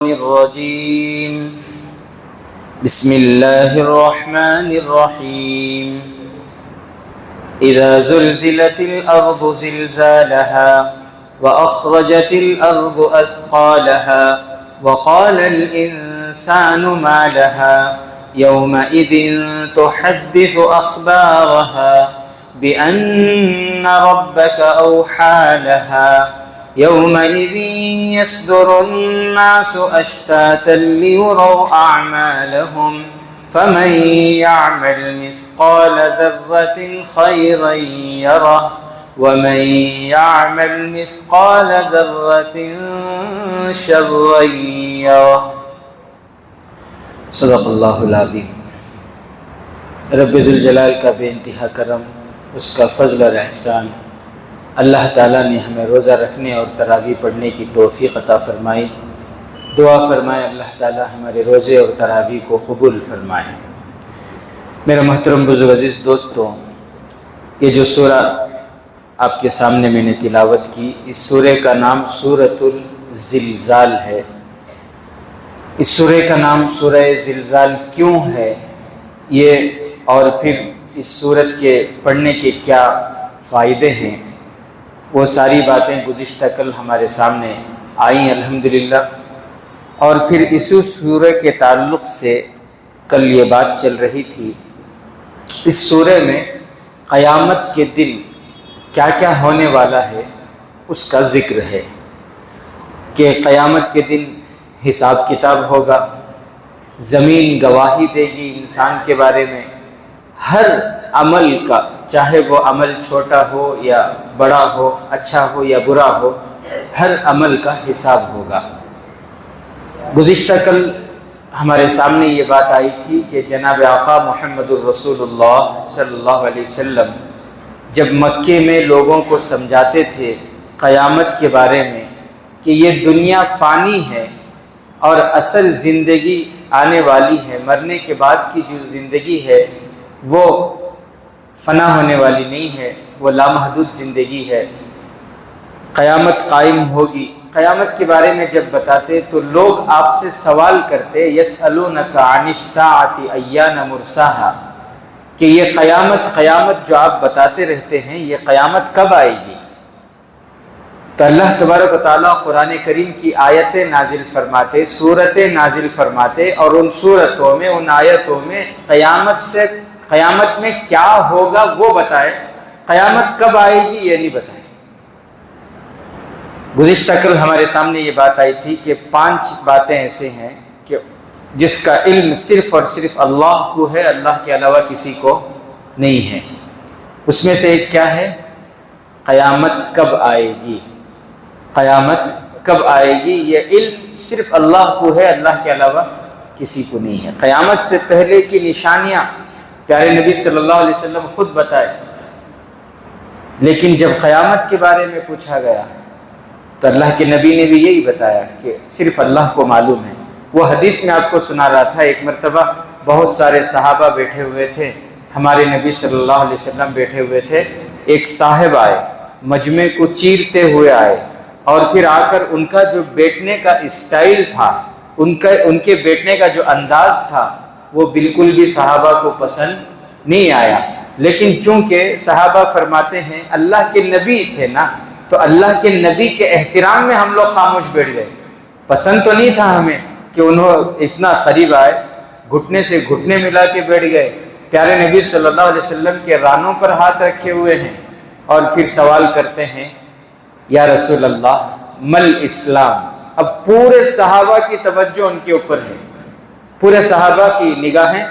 الرجيم بسم الله الرحمن الرحيم إذا زلزلت الأرض زلزالها وأخرجت الأرض أثقالها وقال الإنسان ما لها يومئذ تحدث أخبارها بأن ربك أوحى لها يومئذ يصدر الناس أشتاتا ليروا أعمالهم فمن يعمل مثقال ذرة خيرا يره ومن يعمل مثقال ذرة شرا يره صدق اللہ العظیم۔ رب ذوالجلال کا بے انتہا کرم، اس کا فضل اور احسان، اللہ تعالیٰ نے ہمیں روزہ رکھنے اور تراویح پڑھنے کی توفیق عطا فرمائی۔ دعا فرمائے اللہ تعالیٰ ہمارے روزے اور تراویح کو قبول فرمائے۔ میرے محترم بزرگ عزیز دوستوں، یہ جو سورہ آپ کے سامنے میں نے تلاوت کی، اس سورہ کا نام سورۃ الزلزال ہے۔ اس سورہ کا نام سورہ زلزال کیوں ہے یہ، اور پھر اس سورت کے پڑھنے کے کیا فائدے ہیں، وہ ساری باتیں گزشتہ کل ہمارے سامنے آئیں الحمدللہ۔ اور پھر اس سورہ کے تعلق سے کل یہ بات چل رہی تھی، اس سورہ میں قیامت کے دن کیا کیا ہونے والا ہے اس کا ذکر ہے، کہ قیامت کے دن حساب کتاب ہوگا، زمین گواہی دے گی انسان کے بارے میں، ہر عمل کا، چاہے وہ عمل چھوٹا ہو یا بڑا ہو، اچھا ہو یا برا ہو، ہر عمل کا حساب ہوگا۔ گزشتہ کل ہمارے سامنے یہ بات آئی تھی کہ جناب آقا محمد الرسول اللہ صلی اللہ علیہ وسلم جب مکے میں لوگوں کو سمجھاتے تھے قیامت کے بارے میں کہ یہ دنیا فانی ہے اور اصل زندگی آنے والی ہے، مرنے کے بعد کی جو زندگی ہے وہ فنا ہونے والی نہیں ہے، وہ لامحدود زندگی ہے، قیامت قائم ہوگی۔ قیامت کے بارے میں جب بتاتے تو لوگ آپ سے سوال کرتے، یسألونک عن الساعۃ ایان مرساہا، کہ یہ قیامت جو آپ بتاتے رہتے ہیں، یہ قیامت کب آئے گی؟ تو اللہ تبارک و تعالیٰ قرآن کریم کی آیتیں نازل فرماتے، سورتیں نازل فرماتے، اور ان سورتوں میں، ان آیتوں میں قیامت میں کیا ہوگا وہ بتائے، قیامت کب آئے گی یہ نہیں بتائے۔ گزشتہ کل ہمارے سامنے یہ بات آئی تھی کہ 5 باتیں ایسے ہیں کہ جس کا علم صرف اور صرف اللہ کو ہے، اللہ کے علاوہ کسی کو نہیں ہے۔ اس میں سے ایک کیا ہے؟ قیامت کب آئے گی، قیامت کب آئے گی، یہ علم صرف اللہ کو ہے، اللہ کے علاوہ کسی کو نہیں ہے۔ قیامت سے پہلے کی نشانیاں پیارے نبی صلی اللہ علیہ وسلم خود بتائے، لیکن جب قیامت کے بارے میں پوچھا گیا تو اللہ کے نبی نے بھی یہی بتایا کہ صرف اللہ کو معلوم ہے۔ وہ حدیث میں آپ کو سنا رہا تھا، ایک مرتبہ بہت سارے صحابہ بیٹھے ہوئے تھے، ہمارے نبی صلی اللہ علیہ وسلم بیٹھے ہوئے تھے، ایک صاحب آئے، مجمع کو چیرتے ہوئے آئے، اور پھر آ کر ان کا جو بیٹھنے کا اسٹائل تھا، ان کے بیٹھنے کا جو انداز تھا، وہ بالکل بھی صحابہ کو پسند نہیں آیا۔ لیکن چونکہ صحابہ فرماتے ہیں اللہ کے نبی تھے نا، تو اللہ کے نبی کے احترام میں ہم لوگ خاموش بیٹھ گئے۔ پسند تو نہیں تھا ہمیں کہ انہوں اتنا قریب آئے، گھٹنے سے گھٹنے ملا کے بیٹھ گئے، پیارے نبی صلی اللہ علیہ وسلم کے رانوں پر ہاتھ رکھے ہوئے ہیں، اور پھر سوال کرتے ہیں یا رسول اللہ مل اسلام۔ اب پورے صحابہ کی توجہ ان کے اوپر ہے، پورے صحابہ کی نگاہیں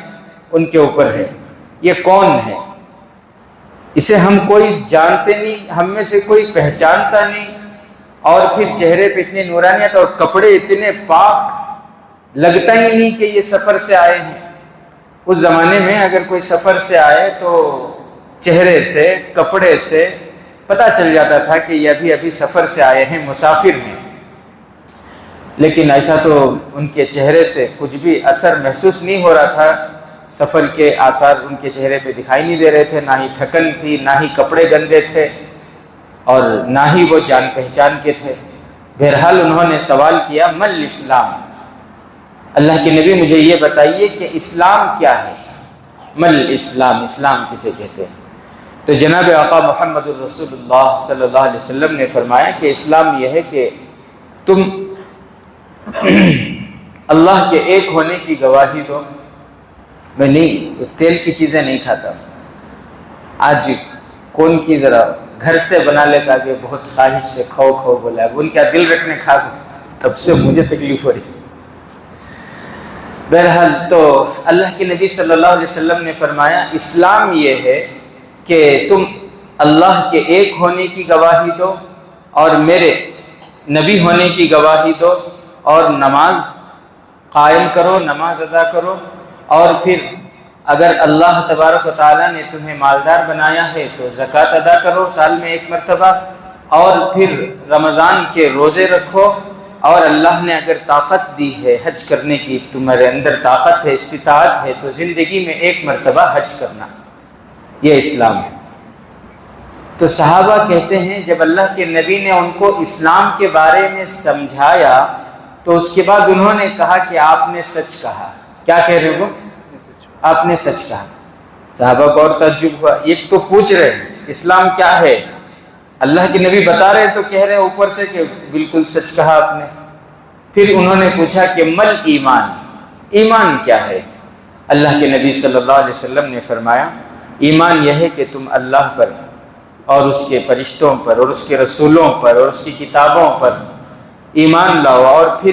ان کے اوپر ہے، یہ کون ہے؟ اسے ہم کوئی جانتے نہیں، ہم میں سے کوئی پہچانتا نہیں، اور پھر چہرے پہ اتنی نورانیت اور کپڑے اتنے پاک، لگتا ہی نہیں کہ یہ سفر سے آئے ہیں۔ اس زمانے میں اگر کوئی سفر سے آئے تو چہرے سے، کپڑے سے پتہ چل جاتا تھا کہ یہ ابھی سفر سے آئے ہیں، مسافر ہیں۔ لیکن ایسا تو ان کے چہرے سے کچھ بھی اثر محسوس نہیں ہو رہا تھا، سفر کے آثار ان کے چہرے پہ دکھائی نہیں دے رہے تھے، نہ ہی تھکن تھی، نہ ہی کپڑے گندے تھے، اور نہ ہی وہ جان پہچان کے تھے۔ بہرحال انہوں نے سوال کیا مل اسلام، اللہ کے نبی مجھے یہ بتائیے کہ اسلام کیا ہے، مل اسلام، اسلام کسے کہتے ہیں؟ تو جناب آقا محمد الرسول اللہ صلی اللہ علیہ وسلم نے فرمایا کہ اسلام یہ ہے کہ تم اللہ کے ایک ہونے کی گواہی دو۔ میں نہیں تیل کی چیزیں نہیں کھاتا، آج کون کی ذرا گھر سے بنا لے کا کہ بہت خواہش سے کھو بولا، ان کا دل رکھنے کھا گو، تب سے مجھے تکلیف ہو رہی۔ بہرحال تو اللہ کے نبی صلی اللہ علیہ وسلم نے فرمایا اسلام یہ ہے کہ تم اللہ کے ایک ہونے کی گواہی دو اور میرے نبی ہونے کی گواہی دو، اور نماز قائم کرو، نماز ادا کرو، اور پھر اگر اللہ تبارک و تعالیٰ نے تمہیں مالدار بنایا ہے تو زکوٰۃ ادا کرو سال میں ایک مرتبہ، اور پھر رمضان کے روزے رکھو، اور اللہ نے اگر طاقت دی ہے حج کرنے کی، تمہارے اندر طاقت ہے، استطاعت ہے، تو زندگی میں ایک مرتبہ حج کرنا، یہ اسلام ہے۔ تو صحابہ کہتے ہیں جب اللہ کے نبی نے ان کو اسلام کے بارے میں سمجھایا تو اس کے بعد انہوں نے کہا کہ آپ نے سچ کہا۔ کیا کہہ رہے ہو؟ آپ نے سچ کہا۔ صحابہ کو اور تعجب ہوا، ایک تو پوچھ رہے ہیں اسلام کیا ہے، اللہ کے نبی بتا رہے تو کہہ رہے اوپر سے کہ بالکل سچ کہا آپ نے۔ پھر انہوں نے پوچھا کہ مل ایمان، ایمان کیا ہے؟ اللہ کے نبی صلی اللہ علیہ وسلم نے فرمایا ایمان یہ ہے کہ تم اللہ پر اور اس کے فرشتوں پر اور اس کے رسولوں پر اور اس کی کتابوں پر ایمان لاؤ، اور پھر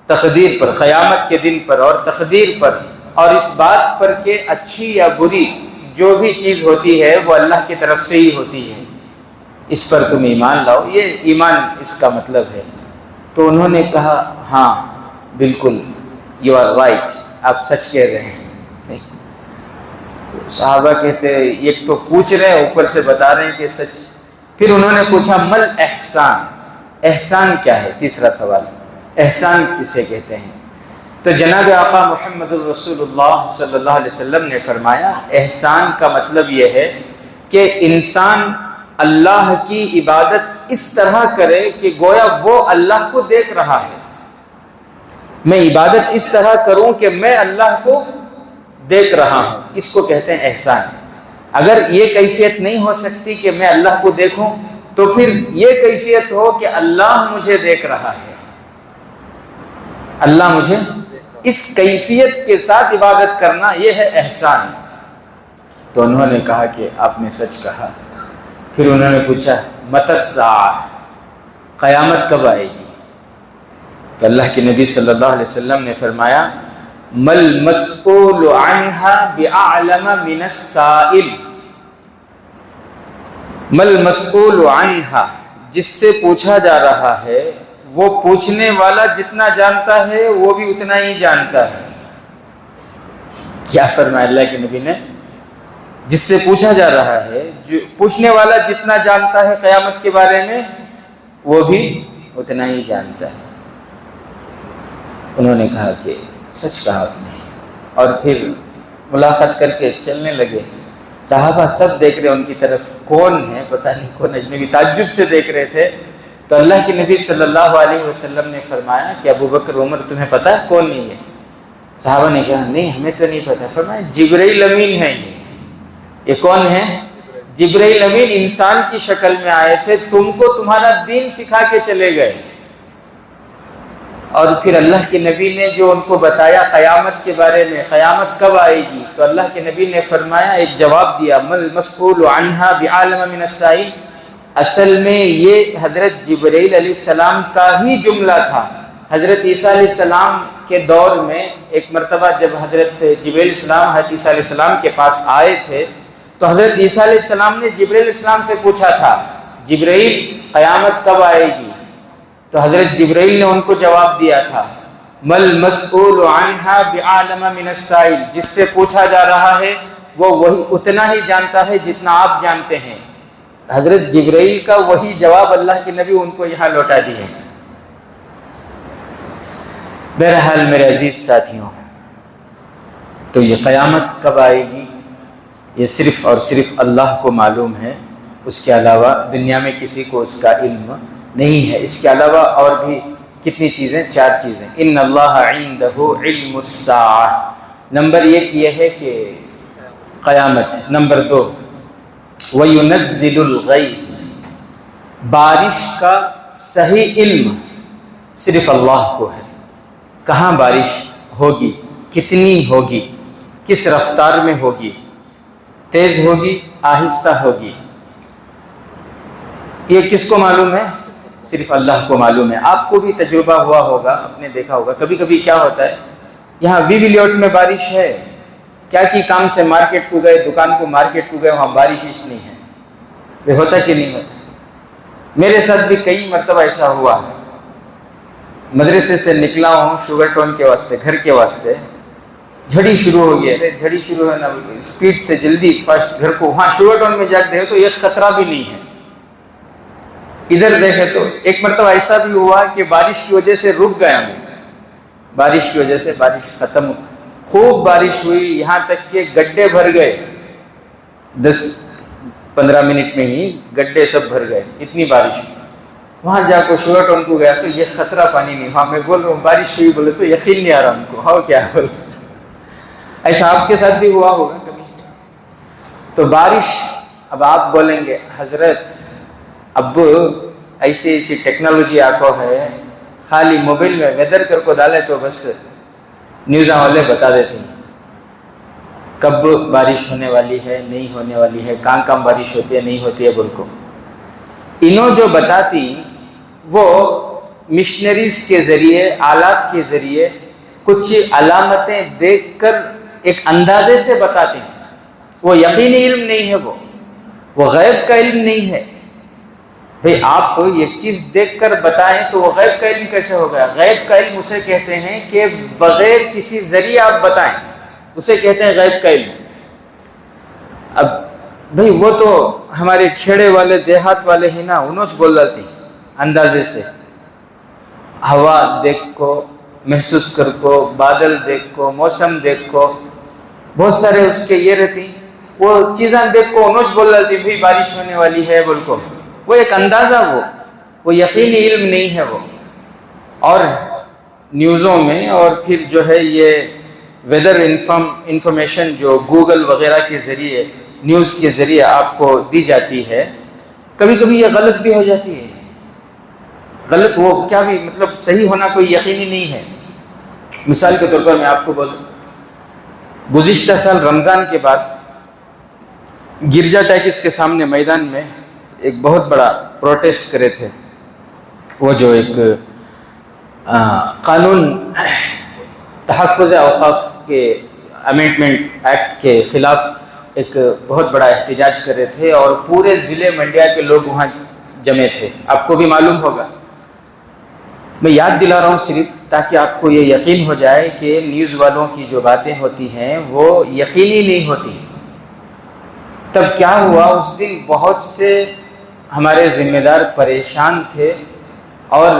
تقدیر پر، قیامت کے دن پر اور تقدیر پر، اور اس بات پر کہ اچھی یا بری جو بھی چیز ہوتی ہے وہ اللہ کی طرف سے ہی ہوتی ہے، اس پر تم ایمان لاؤ، یہ ایمان اس کا مطلب ہے۔ تو انہوں نے کہا ہاں بالکل یو آر رائٹ، آپ سچ کہہ رہے ہیں، صحیح۔ صحابہ کہتے ہیں ایک تو پوچھ رہے ہیں اوپر سے بتا رہے ہیں کہ سچ۔ پھر انہوں نے پوچھا مل احسان، احسان کیا ہے؟ تیسرا سوال، احسان کسے کہتے ہیں؟ تو جناب آقا محمد الرسول اللہ صلی اللہ علیہ وسلم نے فرمایا احسان کا مطلب یہ ہے کہ انسان اللہ کی عبادت اس طرح کرے کہ گویا وہ اللہ کو دیکھ رہا ہے۔ میں عبادت اس طرح کروں کہ میں اللہ کو دیکھ رہا ہوں، اس کو کہتے ہیں احسان۔ اگر یہ کیفیت نہیں ہو سکتی کہ میں اللہ کو دیکھوں تو پھر یہ کیفیت ہو کہ اللہ مجھے دیکھ رہا ہے، اللہ مجھے، اس کیفیت کے ساتھ عبادت کرنا یہ ہے احسان۔ تو انہوں نے کہا کہ آپ نے سچ کہا۔ پھر انہوں نے پوچھا متی الساعہ، قیامت کب آئے گی؟ تو اللہ کے نبی صلی اللہ علیہ وسلم نے فرمایا مل مسئول عنہا بأعلم من السائل، مل مسئول عنہا، جس سے پوچھا جا رہا ہے وہ پوچھنے والا جتنا جانتا ہے وہ بھی اتنا ہی جانتا ہے۔ کیا فرمایا اللہ کے نبی نے؟ جس سے پوچھا جا رہا ہے، جو پوچھنے والا جتنا جانتا ہے قیامت کے بارے میں وہ بھی اتنا ہی جانتا ہے۔ انہوں نے کہا کہ سچ کہا آپ نے، اور پھر ملاقات کر کے چلنے لگے۔ صحابہ سب دیکھ رہے ان کی طرف، کون ہے پتہ نہیں، کون اجنبی، تعجب سے دیکھ رہے تھے۔ تو اللہ کے نبی صلی اللہ علیہ وسلم نے فرمایا کہ ابو بکر عمر تمہیں پتہ ہے کون نہیں ہے؟ صحابہ نے کہا نہیں ہمیں تو نہیں پتہ۔ فرمایا جبرائیل امین ہے، یہ کون ہے؟ جبرائیل امین انسان کی شکل میں آئے تھے، تم کو تمہارا دین سکھا کے چلے گئے۔ اور پھر اللہ کے نبی نے جو ان کو بتایا قیامت کے بارے میں، قیامت کب آئے گی، تو اللہ کے نبی نے فرمایا، ایک جواب دیا مل مسئول عنہا بعالم من السائل۔ اصل میں یہ حضرت جبرائیل علیہ السلام کا ہی جملہ تھا۔ حضرت عیسیٰ علیہ السلام کے دور میں ایک مرتبہ جب حضرت جبرائیل علیہ السلام حضرت عیسیٰ علیہ السلام کے پاس آئے تھے تو حضرت عیسیٰ علیہ السلام نے جبرائیل علیہ السلام سے پوچھا تھا جبرائیل قیامت کب آئے گی؟ تو حضرت جبرائیل نے ان کو جواب دیا تھا مل مسئول عنہا بعالم من السائل، جس سے پوچھا جا رہا ہے وہ وہی اتنا ہی جانتا ہے جتنا آپ جانتے ہیں۔ حضرت جبرائیل کا وہی جواب اللہ کے نبی ان کو یہاں لوٹا دیے۔ بہرحال میرے عزیز ساتھیوں، تو یہ قیامت کب آئے گی یہ صرف اور صرف اللہ کو معلوم ہے، اس کے علاوہ دنیا میں کسی کو اس کا علم نہیں ہے۔ اس کے علاوہ اور بھی کتنی چیزیں؟ 4 چیزیں. ان اللہ عندہ علم الساعہ. نمبر 1 یہ ہے کہ قیامت. نمبر 2 وَيُنَزِّلُ الْغَيْثَ. بارش کا صحیح علم صرف اللہ کو ہے. کہاں بارش ہوگی، کتنی ہوگی، کس رفتار میں ہوگی، تیز ہوگی، آہستہ ہوگی، یہ کس کو معلوم ہے؟ صرف اللہ کو معلوم ہے. آپ کو بھی تجربہ ہوا ہوگا، آپ نے دیکھا ہوگا کبھی کبھی کیا ہوتا ہے، یہاں ویویلیوٹ میں بارش ہے، کیا کی کام سے مارکیٹ کو گئے، دکان کو مارکیٹ کو گئے، وہاں بارش ہی نہیں ہے. یہ ہوتا کہ نہیں ہوتا؟ میرے ساتھ بھی کئی مرتبہ ایسا ہوا ہے. مدرسے سے نکلا ہوں شوگر ٹون کے واسطے، گھر کے واسطے، جھڑی شروع ہو گئی ہے. جھڑی شروع ہے نا، اسپیڈ سے جلدی فاسٹ گھر کو. وہاں شوگر ٹون میں جا کے تو ایک خطرہ بھی نہیں ہے. ادھر دیکھے تو ایک مرتبہ ایسا بھی ہوا کہ بارش کی وجہ سے رک گیا میں. بارش کی وجہ سے بارش ختم، خوب بارش ہوئی، یہاں تک کہ گڈھے بھر گئے. 10-15 منٹ میں ہی گڈھے سب بھر گئے، اتنی بارش. وہاں جا کو شوگر ٹون کو گیا تو یہ خطرہ پانی نہیں. وہاں میں بول رہا ہوں بارش ہوئی، بولے تو یقین نہیں آ رہا ان کو. ہاں کیا بول، ایسا آپ کے ساتھ بھی ہوا ہوگا کبھی. تو بارش، اب آپ بولیں گے حضرت اب ایسی ایسی ٹیکنالوجی آپ کو ہے، خالی موبائل میں ویدر کر کو ڈالے تو بس نیوزاں والے بتا دیتے ہیں کب بارش ہونے والی ہے، نہیں ہونے والی ہے، کہاں کہاں بارش ہوتی ہے، نہیں ہوتی ہے بول کو. انہوں جو بتاتی وہ مشنریز کے ذریعے، آلات کے ذریعے کچھ علامتیں دیکھ کر ایک اندازے سے بتاتے ہیں. وہ یقینی علم نہیں ہے، وہ غیب کا علم نہیں ہے. بھئی آپ کو ایک چیز دیکھ کر بتائیں تو وہ غیب کا علم کیسے ہو گیا؟ غیب کا علم اسے کہتے ہیں کہ بغیر کسی ذریعے آپ بتائیں، اسے کہتے ہیں غیب کا علم. اب بھئی وہ تو ہمارے کھیڑے والے، دیہات والے ہیں نا، انہوں سے بول رہتی اندازے سے. ہوا دیکھ کو، محسوس کر کو، بادل دیکھ کو، موسم دیکھ کو، بہت سارے اس کے یہ رہتی، وہ چیزیں دیکھ کو انہوں سے بول رہتی بھئی بارش ہونے والی ہے بول کو. وہ ایک اندازہ، وہ یقینی علم نہیں ہے وہ. اور نیوزوں میں اور پھر جو ہے یہ ویدر انفارمیشن جو گوگل وغیرہ کے ذریعے، نیوز کے ذریعے آپ کو دی جاتی ہے، کبھی کبھی یہ غلط بھی ہو جاتی ہے. غلط وہ کیا بھی مطلب صحیح ہونا کوئی یقینی نہیں ہے. مثال کے طور پر میں آپ کو بولوں، گزشتہ سال رمضان کے بعد گرجا ٹیکس کے سامنے میدان میں ایک بہت بڑا پروٹیسٹ کرے تھے. وہ جو ایک قانون تحفظ اوقاف کے امینڈمنٹ ایکٹ کے خلاف ایک بہت بڑا احتجاج کرے تھے، اور پورے ضلع منڈیا کے لوگ وہاں جمع تھے. آپ کو بھی معلوم ہوگا. میں یاد دلا رہا ہوں صرف تاکہ آپ کو یہ یقین ہو جائے کہ نیوز والوں کی جو باتیں ہوتی ہیں وہ یقینی نہیں ہوتی. تب کیا ہوا، اس دن بہت سے ہمارے ذمہ دار پریشان تھے اور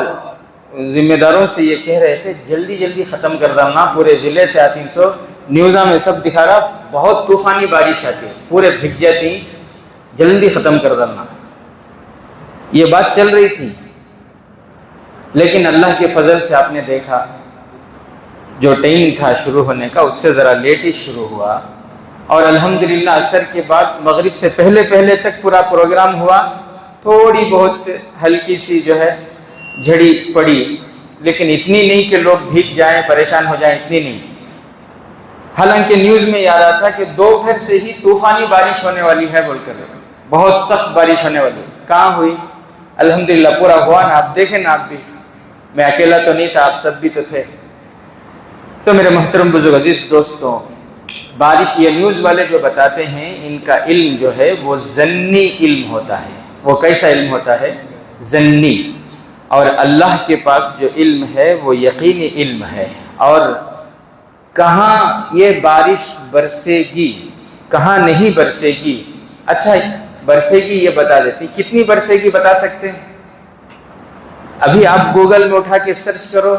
ذمہ داروں سے یہ کہہ رہے تھے جلدی جلدی ختم کر ڈالنا، پورے ضلع سے 300 نیوزاں میں سب دکھا رہا بہت طوفانی بارش آتی ہے، پورے بھگ جاتی، جلدی ختم کر ڈالنا. یہ بات چل رہی تھی، لیکن اللہ کے فضل سے آپ نے دیکھا جو ٹائم تھا شروع ہونے کا اس سے ذرا لیٹ ہی شروع ہوا، اور الحمدللہ عصر کے بعد مغرب سے پہلے تک پورا پروگرام ہوا. تھوڑی بہت ہلکی سی جو ہے جھڑی پڑی، لیکن اتنی نہیں کہ لوگ بھیگ جائیں، پریشان ہو جائیں، اتنی نہیں. حالانکہ نیوز میں یاد آتا کہ دوپہر سے ہی طوفانی بارش ہونے والی ہے بول کر، بہت سخت بارش ہونے والی. کہاں ہوئی؟ الحمدللہ پورا ہوا نا. آپ دیکھیں نا، آپ بھی، میں اکیلا تو نہیں تھا، آپ سب بھی تو تھے. تو میرے محترم بزرگ عزیز دوستوں، بارش یہ نیوز والے جو بتاتے ہیں ان کا علم جو ہے وہ ظنی علم ہوتا ہے. وہ کیسا علم ہوتا ہے؟ ظنی. اور اللہ کے پاس جو علم ہے وہ یقینی علم ہے. اور کہاں یہ بارش برسے گی، کہاں نہیں برسے گی. اچھا برسے گی یہ بتا دیتی، کتنی برسے گی بتا سکتے ہیں؟ ابھی آپ گوگل میں اٹھا کے سرچ کرو،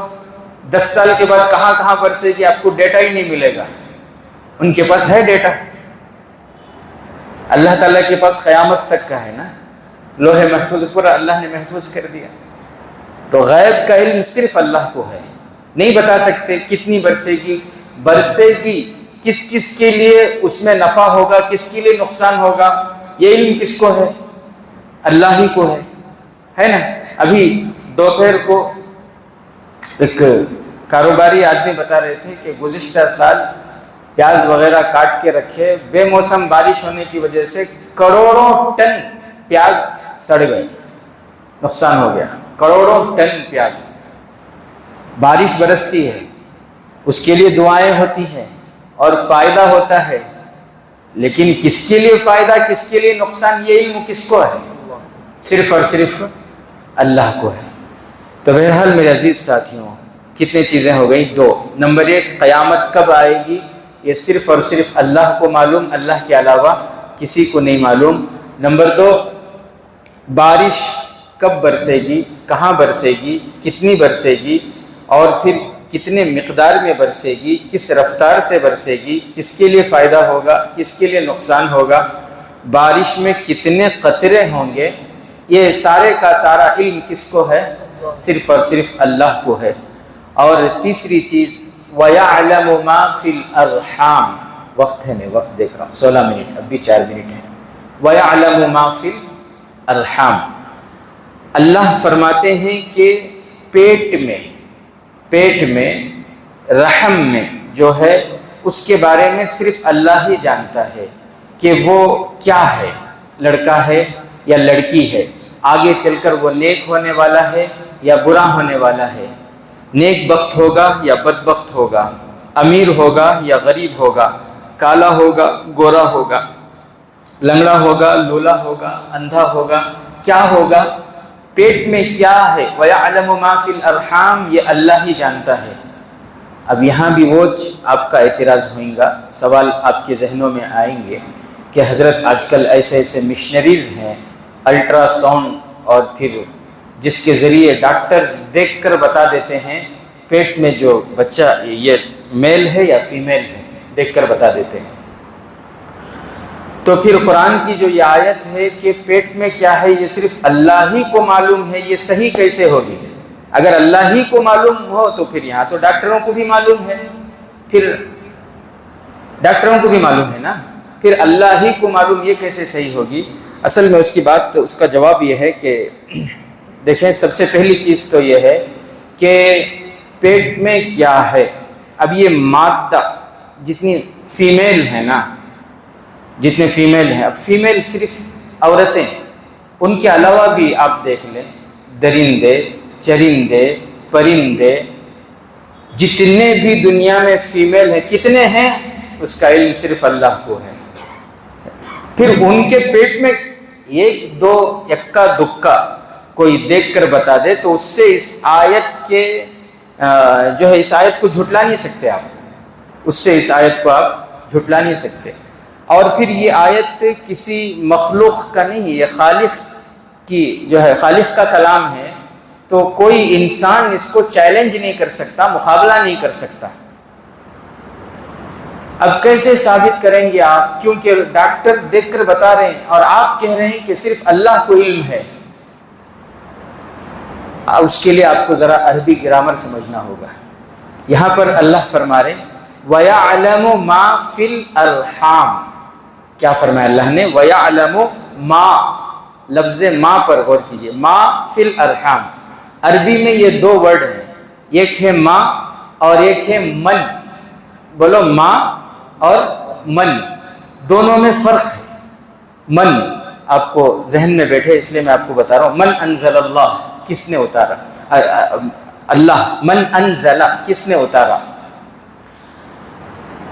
10 سال کے بعد کہاں کہاں برسے گی، آپ کو ڈیٹا ہی نہیں ملے گا. ان کے پاس ہے ڈیٹا، اللہ تعالیٰ کے پاس قیامت تک کا ہے نا. لوح محفوظ پورا اللہ نے محفوظ کر دیا. تو غیب کا علم صرف اللہ کو ہے، نہیں بتا سکتے کتنی برسے گی، کس کس کے لیے اس میں نفع ہوگا، کس کے لیے نقصان ہوگا، یہ علم کس کو ہے؟ اللہ ہی کو ہے نا۔ ابھی دوپہر کو ایک کاروباری آدمی بتا رہے تھے کہ گزشتہ سال پیاز وغیرہ کاٹ کے رکھے، بے موسم بارش ہونے کی وجہ سے کروڑوں ٹن پیاز سڑ گئے، نقصان ہو گیا، کروڑوں ٹن پیاز۔ بارش برستی ہے، اس کے لیے دعائیں ہوتی ہیں اور فائدہ ہوتا ہے، لیکن کس کے لیے فائدہ کس کے لیے نقصان، یہ علم کس کو ہے؟ صرف اور صرف اللہ کو ہے۔ تو بہرحال میرے عزیز ساتھیوں، کتنے چیزیں ہو گئی؟ 2۔ نمبر 1، قیامت کب آئے گی یہ صرف اور صرف اللہ کو معلوم، اللہ کے علاوہ کسی کو نہیں معلوم۔ نمبر 2، بارش کب برسے گی، کہاں برسے گی، کتنی برسے گی، اور پھر کتنے مقدار میں برسے گی، کس رفتار سے برسے گی، کس کے لیے فائدہ ہوگا، کس کے لیے نقصان ہوگا، بارش میں کتنے قطرے ہوں گے، یہ سارے کا سارا علم کس کو ہے؟ صرف اور صرف اللہ کو ہے۔ اور تیسری چیز، وَيَعْلَمُ مَا فِي الْأَرْحَامِ، وقت ہے، میں وقت دیکھ رہا ہوں 16 منٹ، اب بھی 4 منٹ ہیں۔ وَيَعْلَمُ مَا فِي الْأَرْحَامِ، اللہ فرماتے ہیں کہ پیٹ میں رحم میں جو ہے اس کے بارے میں صرف اللہ ہی جانتا ہے کہ وہ کیا ہے، لڑکا ہے یا لڑکی ہے، آگے چل کر وہ نیک ہونے والا ہے یا برا ہونے والا ہے، نیک بخت ہوگا یا بدبخت ہوگا، امیر ہوگا یا غریب ہوگا، کالا ہوگا گورا ہوگا، لنگڑا ہوگا لولا ہوگا، اندھا ہوگا، کیا ہوگا، پیٹ میں کیا ہے، وَيَعْلَمُ مَا فِي الْأَرْحَامِ، یہ اللہ ہی جانتا ہے۔ اب یہاں بھی وہ آپ کا اعتراض ہوئیں گا، سوال آپ کے ذہنوں میں آئیں گے کہ حضرت آج کل ایسے مشنریز ہیں، الٹرا ساؤنڈ، اور پھر جس کے ذریعے ڈاکٹرز دیکھ کر بتا دیتے ہیں پیٹ میں جو بچہ یہ میل ہے یا فیمیل ہے، دیکھ کر بتا دیتے ہیں۔ تو پھر قرآن کی جو یہ آیت ہے کہ پیٹ میں کیا ہے یہ صرف اللہ ہی کو معلوم ہے، یہ صحیح کیسے ہوگی؟ اگر اللہ ہی کو معلوم ہو تو پھر یہاں تو ڈاکٹروں کو بھی معلوم ہے، پھر ڈاکٹروں کو بھی معلوم ہے نا، پھر اللہ ہی کو معلوم یہ کیسے صحیح ہوگی؟ اصل میں اس کی بات، اس کا جواب یہ ہے کہ دیکھیں، سب سے پہلی چیز تو یہ ہے کہ پیٹ میں کیا ہے۔ اب یہ مادہ جتنی فیمیل ہے نا، جتنے فیمیل ہیں، اب فیمیل صرف عورتیں، ان کے علاوہ بھی آپ دیکھ لیں درندے، چرندے، پرندے، جتنے بھی دنیا میں فیمیل ہیں کتنے ہیں، اس کا علم صرف اللہ کو ہے۔ پھر ان کے پیٹ میں ایک دو یکا دکا کوئی دیکھ کر بتا دے تو اس سے اس آیت کے جو ہے اس آیت کو جھٹلا نہیں سکتے آپ، اس سے اس آیت کو آپ جھٹلا نہیں سکتے۔ اور پھر یہ آیت کسی مخلوق کا نہیں، یہ خالق کی جو ہے، خالق کا کلام ہے، تو کوئی انسان اس کو چیلنج نہیں کر سکتا، مقابلہ نہیں کر سکتا۔ اب کیسے ثابت کریں گے آپ؟ کیونکہ ڈاکٹر دیکھ کر بتا رہے ہیں اور آپ کہہ رہے ہیں کہ صرف اللہ کو علم ہے۔ اس کے لیے آپ کو ذرا عربی گرامر سمجھنا ہوگا۔ یہاں پر اللہ فرما رہے وَيَعْلَمُ مَا فِي الْأَرْحَامِ، کیا فرمایا اللہ نے؟ وَيَعْلَمُ مَا، لفظ ما پر غور کیجئے، ما فی الارحام، عربی میں یہ دو ورڈ ہیں، ایک ہے ما اور ایک ہے من۔ بولو ما اور من، دونوں میں فرق ہے۔ من آپ کو ذہن میں بیٹھے اس لیے میں آپ کو بتا رہا ہوں، من انزل اللہ، کس نے اتارا؟ اللہ۔ من انزل، کس نے اتارا؟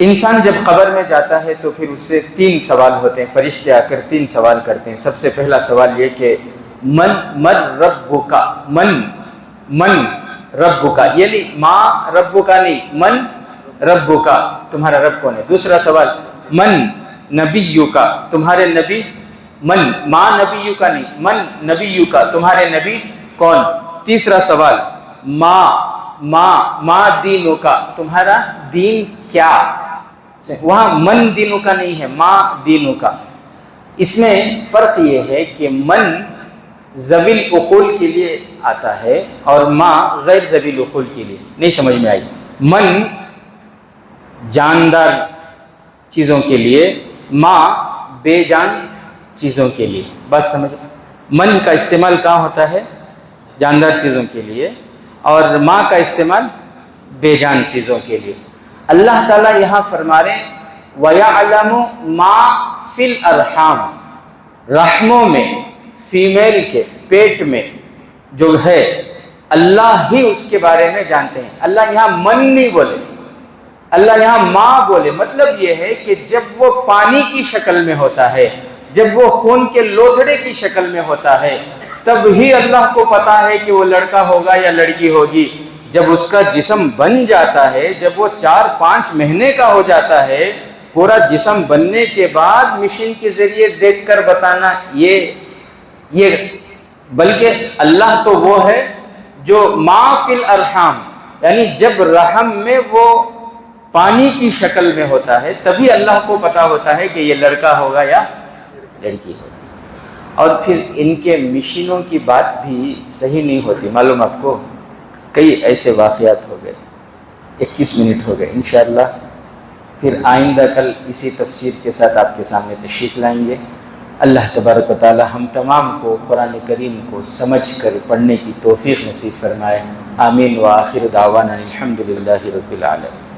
انسان جب قبر میں جاتا ہے تو پھر اس سے 3 سوال ہوتے ہیں، فرشتے آ کر 3 سوال کرتے ہیں۔ سب سے پہلا سوال یہ کہ من ربک، من ربک، یہ نہیں ما ربک نہیں، من ربک، تمہارا رب کون ہے؟ دوسرا سوال من نبیک، تمہارے نبی، من ما نبیک نہیں، من نبیک، تمہارے نبی کون؟ تیسرا سوال ما دینک، تمہارا دین کیا؟ وہاں من دینو کا نہیں ہے، ما دینو کا۔ اس میں فرق یہ ہے کہ من ذوی العقول کے لیے آتا ہے اور ما غیر ذوی العقول کے لیے. نہیں سمجھ میں آئی؟ من جاندار چیزوں کے لیے، ما بے جان چیزوں کے لیے. بات سمجھ؟ من کا استعمال کہاں ہوتا ہے؟ جاندار چیزوں کے لیے، اور ما کا استعمال بے جان چیزوں کے لیے. اللہ تعالیٰ یہاں فرما رہے ہیں وَيَعْلَمُ مَا فِي الْأَرْحَامِ، رحموں میں، فیمیل کے پیٹ میں جو ہے اللہ ہی اس کے بارے میں جانتے ہیں. اللہ یہاں من نہیں بولے، اللہ یہاں ماں بولے. مطلب یہ ہے کہ جب وہ پانی کی شکل میں ہوتا ہے، جب وہ خون کے لوتھڑے کی شکل میں ہوتا ہے، تب ہی اللہ کو پتا ہے کہ وہ لڑکا ہوگا یا لڑکی ہوگی. جب اس کا جسم بن جاتا ہے، جب وہ 4-5 مہینے کا ہو جاتا ہے، پورا جسم بننے کے بعد مشین کے ذریعے دیکھ کر بتانا، یہ بلکہ اللہ تو وہ ہے جو ما فی الارحام، یعنی جب رحم میں وہ پانی کی شکل میں ہوتا ہے تبھی اللہ کو پتا ہوتا ہے کہ یہ لڑکا ہوگا یا لڑکی ہوگی. اور پھر ان کے مشینوں کی بات بھی صحیح نہیں ہوتی. معلوم آپ کو کئی ایسے واقعات ہو گئے. 21 منٹ ہو گئے. انشاءاللہ پھر آئندہ کل اسی تفسیر کے ساتھ آپ کے سامنے تشریف لائیں گے. اللہ تبارک و تعالی ہم تمام کو قرآن کریم کو سمجھ کر پڑھنے کی توفیق نصیب فرمائے. آمین. وآخر دعوانا الحمدللہ رب العالمین.